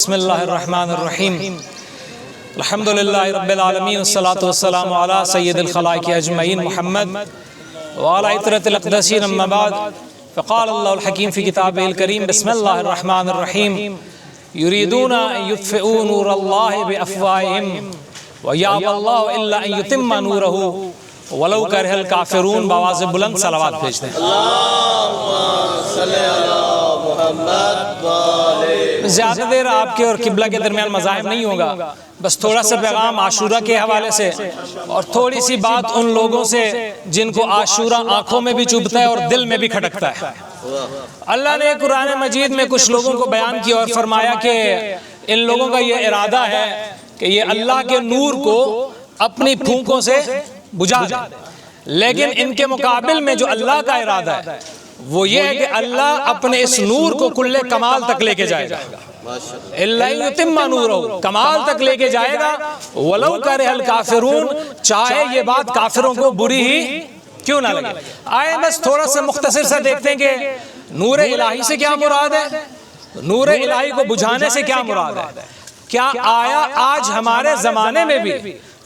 بسم اللہ الرحمن الرحیم الحمدللہ رب العالمین والصلاة والسلام علی سید الخلائق اجمعین محمد وعلی عطرۃ الاقدسین اما بعد فقال اللہ الحکیم فی کتابہ الکریم بسم اللہ الرحمن الرحیم یریدون ان یطفئوا نور اللہ بافواہہم ویابی اللہ الا ان یتم نورہ ولو کرہ الکافرون. بآواز بلند صلوات بھیج دیں. زیادہ دیر آپ کے اور قبلہ کے درمیان مذاہب نہیں ہوگا، بس تھوڑا سا پیغام عاشورہ کے حوالے سے اور تھوڑی سی بات ان لوگوں سے جن کو عاشورہ آنکھوں میں بھی چبھتا ہے اور دل میں بھی کھٹکتا ہے. اللہ نے قرآن مجید میں کچھ لوگوں کو بیان کیا اور فرمایا کہ ان لوگوں کا یہ ارادہ ہے کہ یہ اللہ کے نور کو اپنی پھونکوں سے بجھا دیں، لیکن ان کے مقابل میں جو اللہ کا ارادہ ہے وہ یہ ہے کہ اللہ اپنے اس نور کو کل کمال تک لے کے جائے گا. اللہ یتم نورہ، کمال تک لے کے جائے گا. ولو کرہ الکافرون، چاہے یہ بات کافروں کو بری ہی کیوں نہ لگے. آئے بس تھوڑا سا مختصر سا دیکھتے ہیں کہ نور الہی سے کیا مراد ہے، نور الہی کو بجھانے سے کیا مراد ہے. کیا آیا آج ہمارے زمانے میں بھی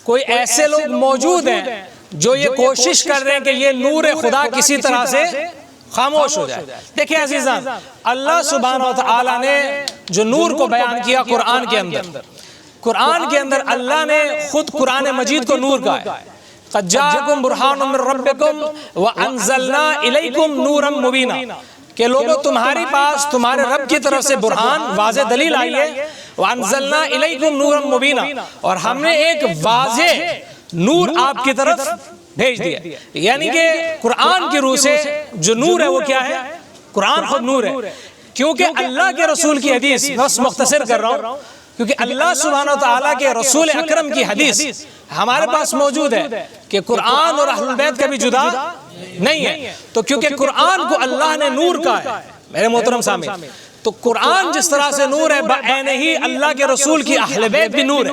کوئی ایسے لوگ موجود ہیں جو یہ کوشش کر رہے ہیں کہ یہ نور خدا کسی طرح سے خاموش ہو جائے. دیکھیں عزیزان، اللہ سبحانہ وتعالی نے جو نور کو بیان کیا قرآن کے اندر اللہ نے خود قرآن مجید کو نور کہا ہے. قد جاءکم برہان من ربکم وانزلنا الیکم نورا مبینا، کہ لوگوں تمہاری پاس تمہارے رب کی طرف سے برہان واضح دلیل آئی ہے. وانزلنا الیکم نورا مبینا، اور ہم نے ایک واضح نور آپ کی طرف بھیج دیا. یعنی کہ قرآن کی روح سے جو نور ہے وہ کیا ہے؟ قرآن خود نور ہے. کیونکہ اللہ کے رسول کی حدیث، بس مختصر کر رہا ہوں، کیونکہ اللہ سبحانہ وتعالی کے رسول اکرم کی حدیث ہمارے پاس موجود ہے کہ قرآن اور اہل بیت کبھی جدا نہیں ہے. تو کیونکہ قرآن کو اللہ نے نور کہا ہے میرے محترم سامعین، تو قرآن جس طرح سے نور ہے بعین ہی اللہ کے رسول کی اہل بیت بھی نور ہے.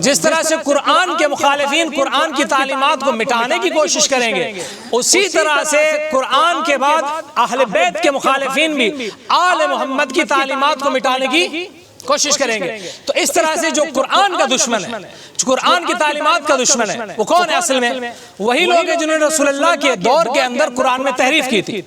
جس طرح سے قرآن کے مخالفین قرآن کی تعلیمات کو مٹانے کی کوشش کریں گے، اسی طرح سے قرآن کے بعد اہل بیت کے مخالفین بھی آل محمد کی تعلیمات کو مٹانے کی کوشش کریں گے. تو اس طرح سے جو قرآن کا دشمن ہے، جو قرآن کی تعلیمات کا دشمن ہے، وہ کون ہے اصل میں؟ وہی لوگ ہیں جنہوں نے رسول اللہ کے دور کے اندر قرآن میں تحریف کی تھی.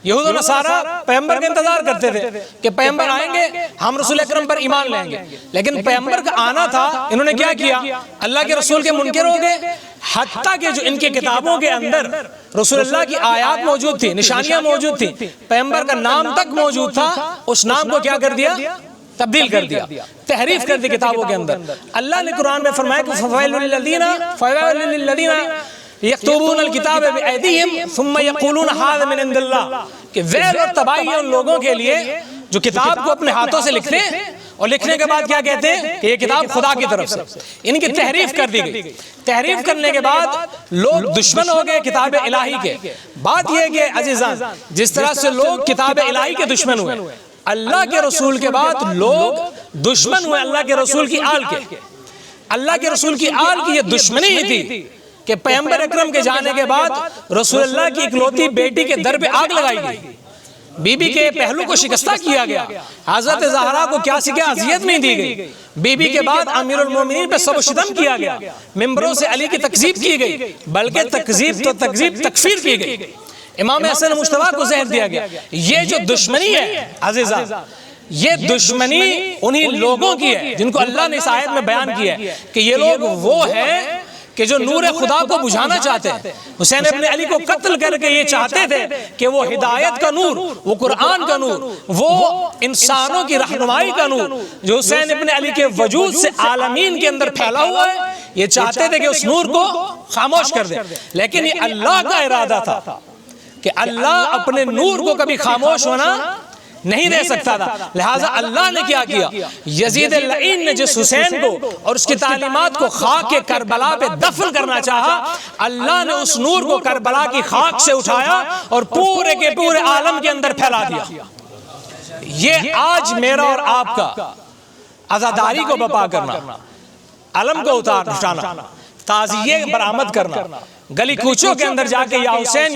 یہود و نصارہ پیغمبر کا انتظار کرتے تھے کہ پیغمبر آئیں گے ہم رسول اکرم پر ایمان لیں گے، لیکن پیغمبر کا آنا تھا، انہوں نے کیا کیا؟ اللہ کے رسول کے منکر ہو گئے. حتیٰ کہ جو ان کے کتابوں کے اندر رسول اللہ کی آیات موجود تھی، نشانیاں موجود تھیں، پیغمبر کا نام تک موجود تھا، اس نام کو کیا کر دیا؟ تبدیل کر دیا، تحریف کر دی کتابوں کے اندر. اللہ نے قرآن میں فرمایا کہ فَوَيْلٌ لِّلَّذِينَ یکتبون الکتاب بأیدیہم ثم یقولون ھذا من عند اللہ، کہ ویل اور تباہی ان لوگوں کے لیے جو کتاب کو اپنے ہاتھوں سے لکھتے ہیں اور لکھنے کے بعد کیا کہتے ہیں کہ یہ کتاب خدا کی طرف سے. ان کی تحریف کر دی گئی. تحریف کرنے کے بعد لوگ دشمن ہو گئے کتاب الہی کے. بات یہ ہے کہ عزیزان، جس طرح سے لوگ کتاب الہی کے دشمن ہوئے، اللہ کے رسول کے بعد لوگ دشمن ہوئے اللہ کے رسول کی آل کے. اللہ کے رسول کی آل کی یہ دشمنی ہی تھی کہ پیغمبر اکرم کے جانے کے بعد رسول اللہ کی اکلوتی بیٹی کے در پہ آگ لگائی گئی، بی بی کے پہلو کو شکستہ کیا گیا، حضرت زہرا کو کیا سے کیا اذیت نہیں دی گئی، بی بی کے بعد امیر المومنین پہ سب و شتم کیا گیا، ممبروں سے علی کی تکذیب کی گئی، بلکہ تکذیب تکفیر کی گئی، امام حسن مجتبیٰ کو زہر دیا گیا. یہ جو دشمنی ہے عزیزاں، یہ دشمنی انہی لوگوں کی ہے جن کو اللہ نے اس آیت میں بیان کیا ہے کہ یہ لوگ وہ ہیں کہ جو نور خدا کو بجھانا چاہتے ہیں. حسین ابن علی کو قتل کر کے یہ چاہتے تھے کہ وہ ہدایت کا نور، وہ قرآن کا نور، وہ انسانوں کی رہنمائی کا نور جو حسین ابن علی کے وجود سے عالمین کے اندر پھیلا ہوا ہے، یہ چاہتے تھے کہ اس نور کو خاموش کر دیں. لیکن یہ اللہ کا ارادہ تھا کہ اللہ اپنے نور کو کبھی خاموش ہونا نہیں دے سکتا تھا. لہٰذا اللہ نے کیا کیا؟ یزید اللعین نے جس حسین کو اور اس کی تعلیمات کو خاک کربلا پہ دفن کرنا چاہا، اللہ نے اس نور کو کربلا کی خاک سے اٹھایا اور پورے کے پورے عالم کے اندر پھیلا دیا. یہ آج میرا اور آپ کا عزاداری کو بپا کرنا، علم کو اٹھانا، تعزیے برآمد کرنا، گلی کوچوں کے اندر جا کے یا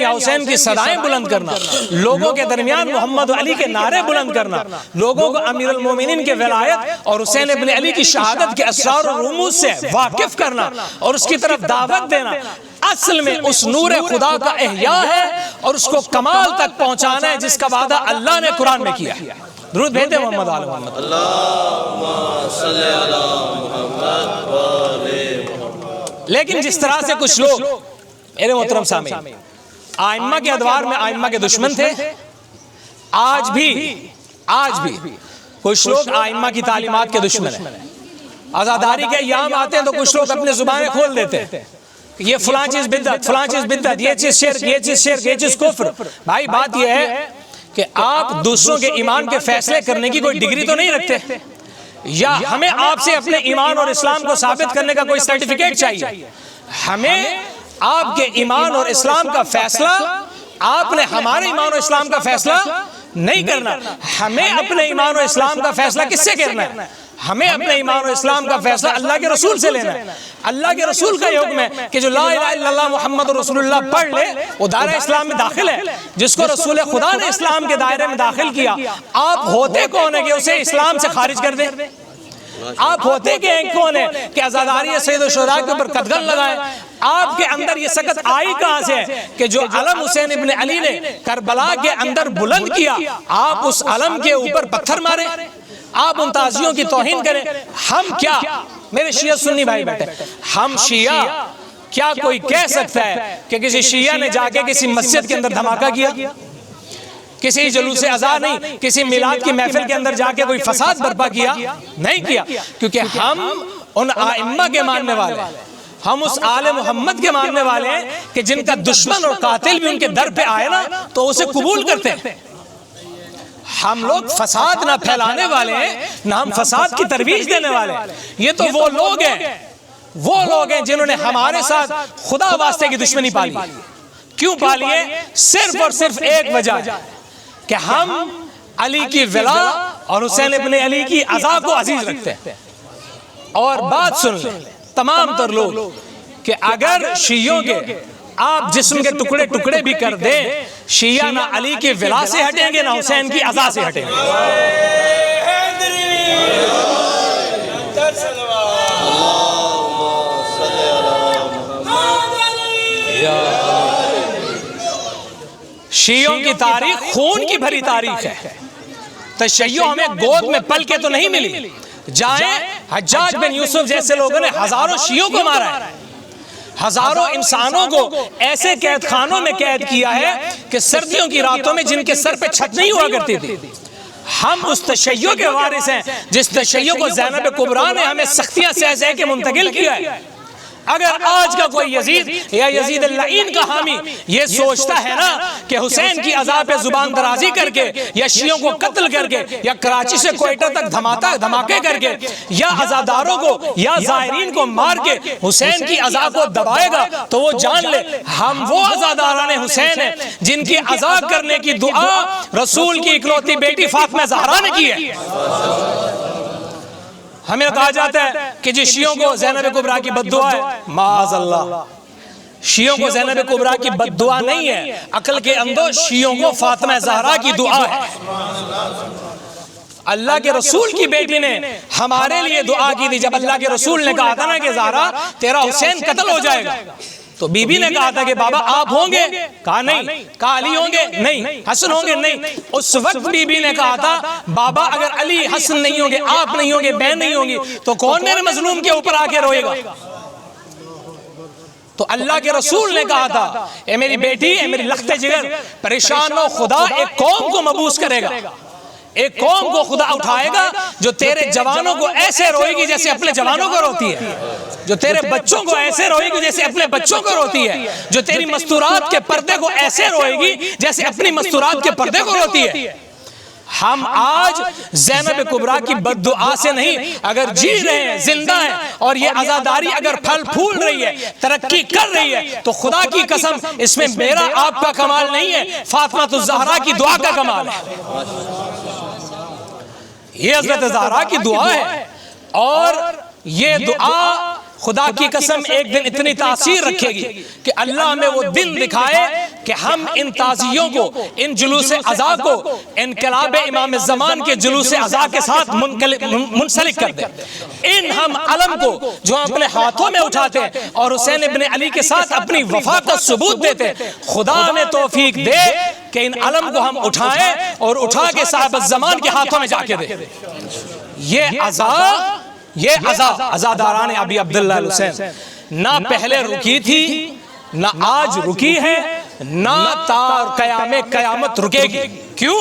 حسین کی صدائیں بلند کرنا، لوگوں کے درمیان محمد و علی کے نعرے بلند کرنا، لوگوں کو امیر المومنین کے ولایت اور حسین ابن علی کی شہادت کے اسرار و رموز سے واقف کرنا اور اس کی طرف دعوت دینا، اصل میں اس نور خدا کا احیاء ہے اور اس کو کمال تک پہنچانا ہے جس کا وعدہ اللہ نے قرآن میں کیا ہے۔ درود بھیجیں محمد آل محمد۔ اللہم صلی علی محمد و آل محمد۔ لیکن جس طرح سے کچھ لوگ میرے محترم سامعین آئمہ کے ادوار میں آئمہ کے دشمن تھے، آج بھی کچھ لوگ آئمہ کی تعلیمات کے دشمن ہیں۔ عزاداری کے ایام آتے ہیں تو کچھ لوگ اپنے زبانیں کھول دیتے ہیں، یہ فلاں چیز بدعت، فلاں چیز بدعت، یہ چیز شرک، یہ چیز شرک، یہ چیز کفر۔ بھائی بات یہ ہے کہ آپ دوسروں کے ایمان کے فیصلے کرنے کی کوئی ڈگری تو نہیں رکھتے، یا ہمیں آپ سے اپنے ایمان اور اسلام کو ثابت کرنے کا کوئی سرٹیفکیٹ چاہیے؟ ہمیں آپ کے ایمان اور اسلام کا فیصلہ، آپ نے ہمارے ایمان اور اسلام کا فیصلہ نہیں کرنا، ہمیں اپنے ایمان اور اسلام کا فیصلہ کس سے کرنا ہے؟ ہمیں اپنے ایمان اور اسلام کا فیصلہ اللہ کے رسول سے لینا ہے۔ اللہ کے رسول کا یہ حکم ہے کہ جو لا الہ الا اللہ محمد رسول اللہ پڑھ لے وہ دائرہ اسلام میں داخل ہے۔ جس کو رسول خدا نے اسلام کے دائرے میں داخل کیا، آپ ہوتے کون ہیں کہ اسے اسلام سے خارج کر دیں؟ آپ ہوتے کون ہیں کہ عزاداری سید الشہداء کے اوپر قدغن لگائیں؟ آپ کے اندر یہ سکت آئی کہاں سے ہے کہ جو علم حسین ابن علی نے کربلا کے اندر بلند کیا، آپ اس علم کے اوپر پتھر ماریں، آپ ان تازیوں کی توہین کریں؟ ہم کیا، میرے شیعہ سنی بھائی بیٹھے، ہم شیعہ کیا کوئی کہہ سکتا ہے کہ کسی شیعہ نے جا کے کسی مسجد کے اندر دھماکہ کیا، کسی جلوس ازاں نہیں، کسی میلاد کی محفل کے اندر جا کے کوئی فساد برپا کیا؟ نہیں کیا، کیونکہ ہم ان آئمہ کے ماننے والے ہیں، ہم اس آل محمد کے ماننے والے ہیں کہ جن کا دشمن اور قاتل بھی ان کے در پہ آئے نا تو اسے قبول کرتے ہیں۔ ہم لوگ فساد نہ پھیلانے والے ہیں، نہ ہم فساد کی ترویج دینے والے ہیں۔ یہ تو وہ لوگ ہیں جنہوں نے ہمارے ساتھ خدا واسطے کی دشمنی پالی۔ کیوں پالی ہے؟ صرف اور صرف ایک وجہ ہے کہ ہم علی کی ولا اور حسین ابن علی کی عزا کو عزیز رکھتے ہیں۔ اور بات سن لیں تمام تر لوگ کہ اگر شیعوں کے آپ جسم کے ٹکڑے ٹکڑے بھی کر دیں، شیعہ نہ علی کی ولا سے ہٹیں گے نہ حسین کی عزا سے ہٹیں گے۔ شیعوں کی تاریخ خون کی بھری تاریخ ہے۔ تشیع ہمیں گود میں پل کے تو نہیں ملی، جائیں حجاج بن یوسف جیسے لوگوں نے ہزاروں شیعوں کو مارا ہے، ہزاروں انسانوں کو ایسے قید خانوں میں قید کیا ہے کہ سردیوں کی راتوں میں جن کے سر پہ چھت نہیں ہوا کرتی تھی۔ ہم اس تشیع کے وارث ہیں جس تشیع کو زینب کبریٰ نے ہمیں سختیاں سہ سہ کے منتقل کیا ہے۔ اگر آج کا کوئی یزید یا یزید اللعین کا حامی یہ سوچتا ہے نا کہ حسین کی عزا پہ زبان درازی کر کے یا شیعوں کو قتل کر کے یا کراچی سے کوئٹہ تک دھماکے کر کے یا عزاداروں کو یا زائرین کو مار کے حسین کی عزا کو دبائے گا تو وہ جان لے ہم وہ عزاداران حسین ہیں جن کی عزا کرنے کی دعا رسول کی اکلوتی بیٹی فاطمہ زہرا نے کی ہے۔ ہمیں کہا جاتا ہے کہ جی شیعوں کو زینب کبریٰ کی بددعا ہے، معاذ اللہ، شیعوں کو زینب کبریٰ کی بددعا نہیں ہے، عقل کے اندر شیعوں کو فاطمہ زہرا کی دعا ہے۔ اللہ کے رسول کی بیٹی نے ہمارے لیے دعا کی تھی جب اللہ کے رسول نے کہا تھا نا کہ زہرا تیرا حسین قتل ہو جائے گا، تو بی بی نے کہا تھا کہ بابا آپ ہوں گے؟ کہا نہیں۔ کہا علی ہوں گے؟ نہیں۔ حسن ہوں گے؟ نہیں۔ اس وقت بی بی نے کہا تھا بابا اگر علی حسن نہیں ہوں گے، آپ نہیں ہوں گے، بہن نہیں ہوں گی تو کون میرے مظلوم کے اوپر آ کے روئے گا؟ تو اللہ کے رسول نے کہا تھا اے میری بیٹی، اے میری لخت جگر، پریشان ہو، خدا ایک قوم کو مبعوث کرے گا، ایک قوم کو خدا اٹھائے گا جو تیرے جوانوں کو ایسے روئے گی جیسے اپنے جوانوں کو روتی ہے، جو تیرے بچوں کو ایسے روئے گی جیسے اپنے بچوں کو روتی ہے، جو تیری مستورات کے پردے کو ایسے روئے گی جیسے اپنی مستورات کے پردے کو روتی ہے۔ ہم آج زینب کبریٰ کی بددعا سے نہیں، اگر جی رہے ہیں، زندہ ہیں اور یہ عزاداری اگر پھل پھول رہی ہے، ترقی کر رہی ہے تو خدا کی قسم اس میں میرا آپ کا کمال نہیں ہے، فاطمہ الزہرا کی دعا کا کمال ہے۔ یہ حضرت زہرا کی دعا ہے اور یہ دعا خدا کی قسم ایک دن اتنی تاثیر رکھے گی کہ اللہ ہمیں وہ دن دکھائے کہ ہم ان تعزیوں کو، ان جلوس عزا کو انقلاب امام الزمان کے جلوس عزا کے ساتھ منسلک کر دیں۔ ان ہم علم کو جو ہم اپنے ہاتھوں میں اٹھاتے ہیں اور حسین ابن علی کے ساتھ اپنی وفا کا ثبوت دیتے ہیں، خدا ہمیں توفیق دے کہ ان علم کو ہم اٹھائیں اور اٹھا کے صاحب الزمان کے ہاتھوں میں جا کے دیں۔ یہ عزاداران ابی عبداللہ الحسین نہ پہلے رکی تھی، نہ آج رکی ہے، نہ تا قیامت رکے گی۔ کیوں؟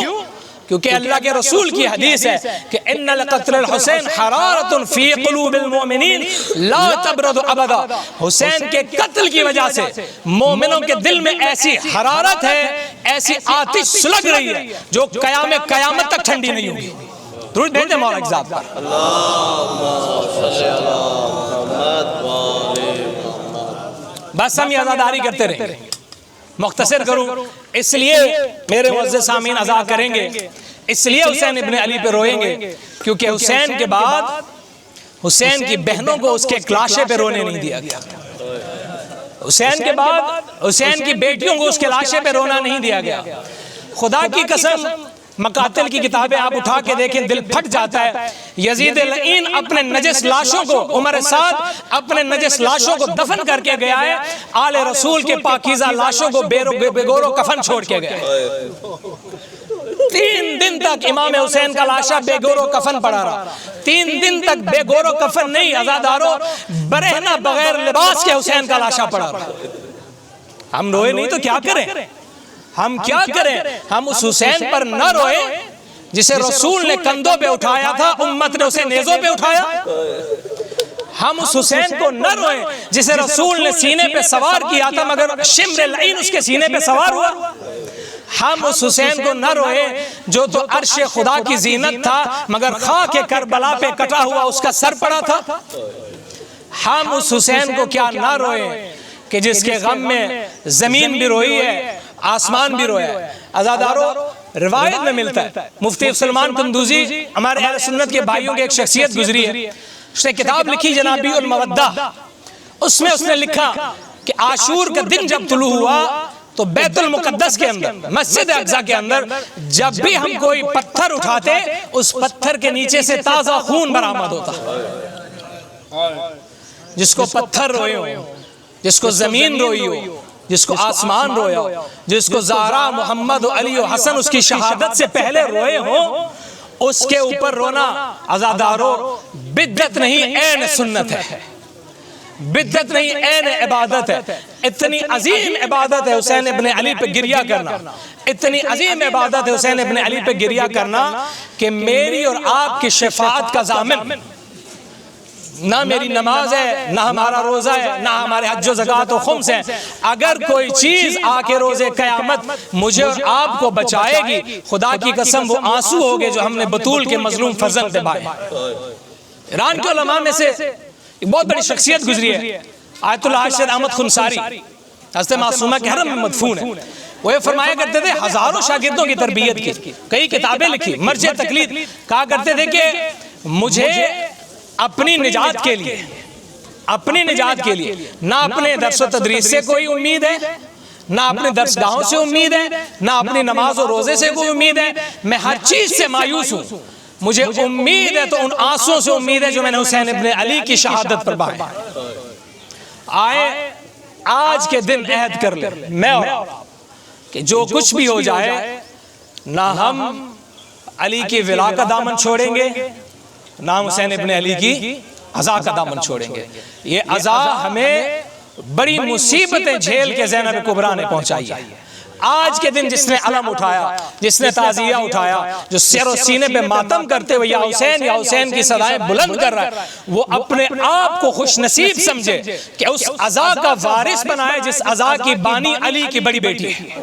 کیونکہ اللہ کے رسول کی حدیث ہے کہ ان لقتل الحسین حرارت فی قلوب المؤمنین لا تبرد ابدا۔ حسین کے قتل کی وجہ سے مومنوں کے دل میں ایسی حرارت ہے، ایسی آتش سلگ رہی ہے جو قیامت تک ٹھنڈی نہیں ہوگی۔ درود بھیجیں مولا کے ذات پر۔ بس ہم یہ عزاداری کرتے رہیں گے۔ مختصر کروں، اس لیے میرے معزز سامعین عزا کریں گے، اس لیے حسین ابن علی پہ روئیں گے کیونکہ حسین کے بعد حسین کی بہنوں کو اس کے لاشے پہ رونے نہیں دیا گیا۔ حسین کے بعد حسین کی بیٹیوں کو اس کے لاشے پہ رونا نہیں دیا گیا۔ خدا کی قسم مقاتل کی کتابیں آپ اٹھا کے دیکھیں، دل پھٹ جاتا ہے۔ یزید لعین اپنے نجس لاشوں کو، عمر سعد اپنے نجس لاشوں کو دفن کر کے گیا ہے، آل رسول کے پاکیزہ لاشوں کو بے گور و کفن چھوڑ کے گیا ہے۔ 3 دن تک امام حسین کا لاشا بے گور و کفن پڑا رہا۔ 3 دن تک بے گور و کفن نہیں، عزاداروں، برہنہ بغیر لباس کے حسین کا لاشا پڑا رہا۔ ہم روئے نہیں تو کیا کریں؟ ہم کیا کریں؟ ہم اس حسین پر نہ روئے جسے رسول نے کندھوں پہ اٹھایا تھا، امت نے اسے نیزوں پہ اٹھایا۔ ہم اس حسین کو نہ روئیں جسے رسول نے سینے پہ سوار کیا تھا مگر شمر لعین اس کے سینے پہ سوار ہوا۔ ہم اس حسین کو نہ روئے جو تو عرش خدا کی زینت تھا مگر خاک کربلا پہ کٹا ہوا اس کا سر پڑا تھا۔ ہم اس حسین کو کیا نہ روئیں کہ جس کے غم میں زمین بھی روئی ہے، آسمان بھی رویا ہے۔ عزاداروں، روایت میں ملتا ہے، مفتی سلمان قندوزی ہمارے اہل سنت کے بھائیوں کی ایک شخصیت گزری ہے، اس نے کتاب لکھی جنابی المودہ، اس میں اس نے لکھا کہ عاشور کا دن جب طلوع ہوا تو بیت المقدس کے اندر، مسجد اقصی کے اندر جب بھی ہم کوئی پتھر اٹھاتے اس پتھر کے نیچے سے تازہ خون برآمد ہوتا۔ جس کو پتھر روئے ہو، جس کو زمین روئی ہو، جس کو آسمان رویا ہو، جس کو زہرا، محمد و علی و حسن اس کی شہادت سے پہلے روئے ہوں، اس کے اوپر رونا عزاداروں بدعت نہیں، عین سنت ہے۔ بدعت نہیں، عین عبادت ہے۔ اتنی عظیم عبادت ہے حسین ابن علی پہ گریہ کرنا، اتنی عظیم عبادت ہے حسین ابن علی پہ گریہ کرنا کہ میری اور آپ کی شفاعت کا ضامن نہ میری نماز ہے، نہ ہمارا روزہ ہے، نہ ہمارے حج و زکوٰۃ و خمس ہیں۔ اگر کوئی چیز آ کے روز قیامت مجھے اور آپ کو بچائے گی، خدا کی قسم وہ آنسو ہوگے جو ہم نے بطول کے مظلوم فرزند دبائے۔ ایران کے علماء میں سے ایک بہت بڑی شخصیت گزری ہے، آیت اللہ ارشد احمد خنساری، حضرت معصومہ کے حرم میں مدفون ہے۔ وہ یہ فرمایا کرتے تھے، ہزاروں شاگردوں کی تربیت کی، کئی کتابیں لکھی، مرجع تقلید، کہا کرتے تھے کہ مجھے اپنی نجات کے لیے، اپنی نجات کے لیے نہ اپنے درس و تدریس سے کوئی امید ہے، نہ اپنے درس گاہوں سے امید ہے، نہ اپنی نماز و روزے سے کوئی امید ہے، میں ہر چیز سے مایوس ہوں۔ مجھے امید ہے تو ان آنسوں سے امید ہے جو میں نے حسین ابن علی کی شہادت پر بہائے۔ آئے آج کے دن عہد کر لیں، میں اور کہ جو کچھ بھی ہو جائے، نہ ہم علی کی ولا کا دامن چھوڑیں گے، نہ حسین ابن علی کی عزا کا دامن چھوڑیں گے۔ یہ عزا ہمیں بڑی مصیبتیں جھیل کے زینب کبریٰ نے پہنچائی ہے۔ آج کے دن جس نے علم اٹھایا، جس نے تعزیہ اٹھایا، جو سر و سینے پہ ماتم کرتے ہوئے یا حسین کی صدائیں بلند کر رہا ہے، وہ اپنے آپ کو خوش نصیب سمجھے کہ اس عزا کا وارث بنائے جس عزا کی بانی علی کی بڑی بیٹی ہے۔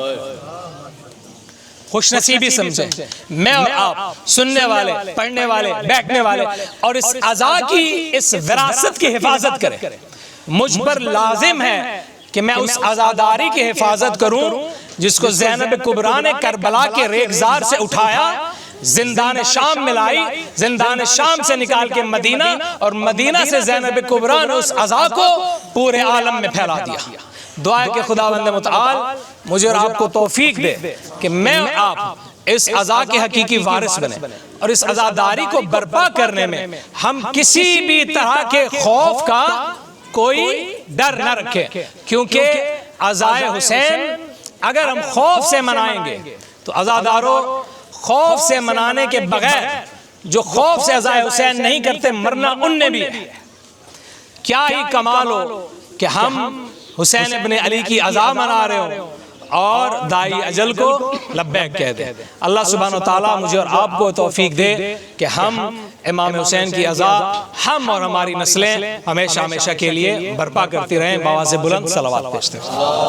خوش نصیبی سمجھے میں اور آپ، سننے والے، پڑھنے والے، بیٹھنے والے، اور اس عزا کی، اس وراثت کی حفاظت کریں۔ مجھ پر لازم ہے کہ میں اس عزاداری کی حفاظت کروں جس کو زینب کبریٰ نے کربلا کے ریگزار سے اٹھایا، زندان شام میں لائی، زندان شام سے نکال کے مدینہ، اور مدینہ سے زینب کبریٰ نے اس عزا کو پورے عالم میں پھیلا دیا۔ دعا ہے کہ خداوند متعال مجھے اور آپ کو توفیق دے کہ میں اور آپ اس عزا کے حقیقی وارث بنے، اور اس عزاداری کو برپا کرنے میں ہم کسی بھی طرح کے خوف کا کوئی ڈر نہ رکھیں، کیونکہ عزائے حسین اگر ہم خوف سے منائیں گے تو عزاداروں خوف سے منانے کے بغیر جو خوف سے عزائے حسین نہیں کرتے مرنا ان نے بھی ہے۔ کیا ہی کمال ہو کہ ہم حسین ابن علی کی عزا منا رہے ہوں اور دائی اجل کو لبیک کہہ دیں۔ اللہ سبحانہ وتعالیٰ مجھے اور آپ کو توفیق دے کہ ہم امام حسین کی عزا ہم اور ہماری نسلیں ہمیشہ ہمیشہ کے لیے برپا کرتی رہیں۔ بآواز بلند صلوات پیش کریں۔